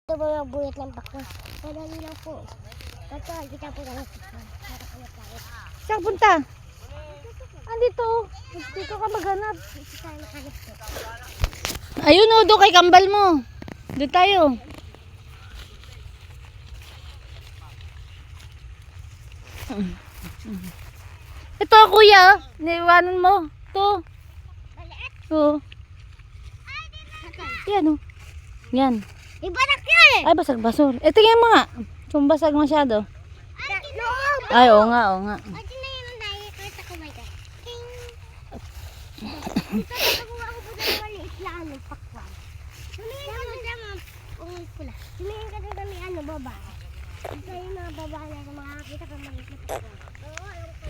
Ito ba yung buyat ng bakla? Madali lang po. Ito, kita po lang. Saan punta? Andito. Dito ka maghanap. Ito tayo nakalit po. Ayun o, doon kay kambal mo. Doon tayo. Ito kuya, niiwanan mo. Ito. Maliit? Oo. Yan o. Yan. Iba na yan eh! Ay, basag-basur. Tingnan mo nga. Sumbasag masyado. Ay, loob! Ay, oo nga, oo nga. Ay, na yun ang dahil. Kahit ako may ka. King! Ito, nakakuha ko po ng maliit na pakwan. Tumingin ka doon dyan, mga pula. Tumingin ka doon kami, babae. Ito yung mga babae na makakakita ka maliit na pakwan. Oo, alam ko.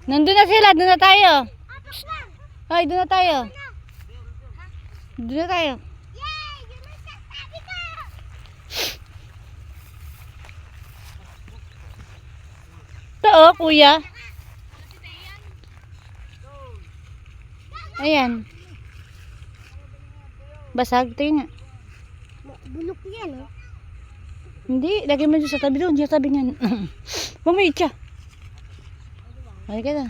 Nandun na sila, doon na tayo. Pakwan! Ay, doon na tayo. Doon na tayo. Yay! Yun ang sasabi ko! Ito o, kuya. Ayan. Basag, tingnan. Bulok yan, oh. Hindi, lagay mo dyan sa tabi doon. Diyan sa tabi niyan. Huwag mo itcha. Ay ka na.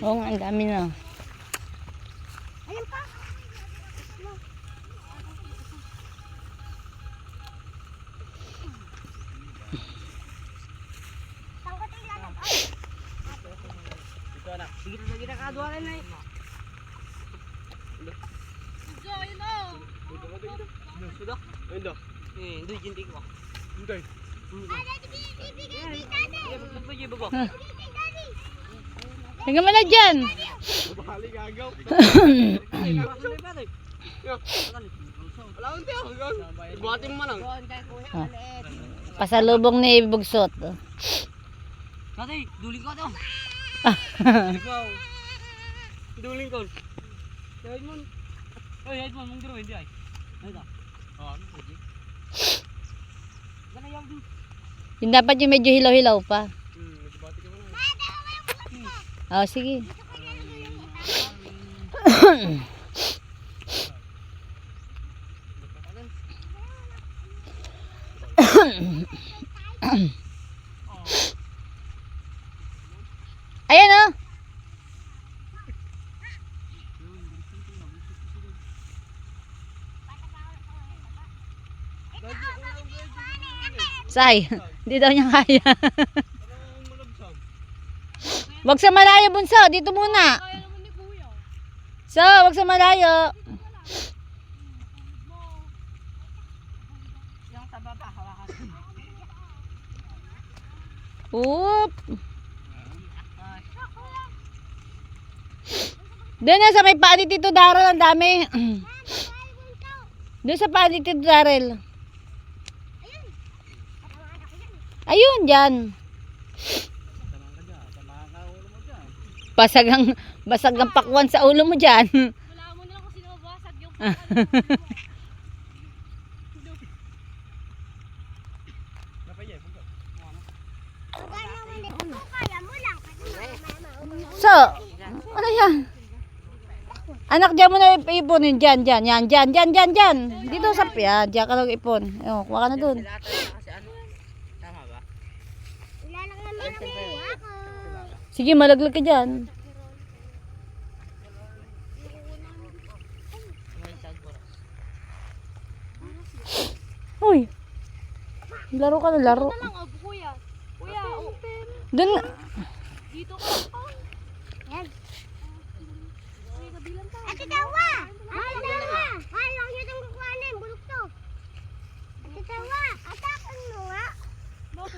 Oo nga, ang dami na. Ayun pa. Tangkat yung lalap. Ay! Ito anak. Sige na lagi na kadualan na eh. Sudah? Sudah. Hindi, hindi ko. Hindi. Tingnan mo na dyan. Bali gagaw. Buhatin mo lang. Oh. Pasalubong ni Bugsot. Tatay, duling ko to. Ikaw. Duling ko. Kahit mo. Oy, kahit mo mong garo hindi ay. Ay ta. Oh, ano pwede? Gana yaw din. Yung dapat yung medyo hilaw-hilaw pa. Medyo bati ka na. Oh, sige. Ayan oh. Say, hindi daw niya kaya. Wag sa malayo, bunso. Dito muna. So, wag sa malayo. Yung sa baba hawakan. Oop. Doon na sa may paani Tito Darrell, ang dami. Doon sa paani Tito Darrell. Ayun, dyan. Basag ang pakwan sa ulo mo dyan. Wala mo na lang kung sino mabasag yung So, ano yan? Anak, dyan mo na iponin. Dyan. Dito sa yan. Dyan ka lang ipon. Ayun, kuha ka na dun. Tama ba? Ilalang naman ako. Sige, malaglag ka dyan. Uy. Laro ka na, laro. Kuya. Kuya. Dun,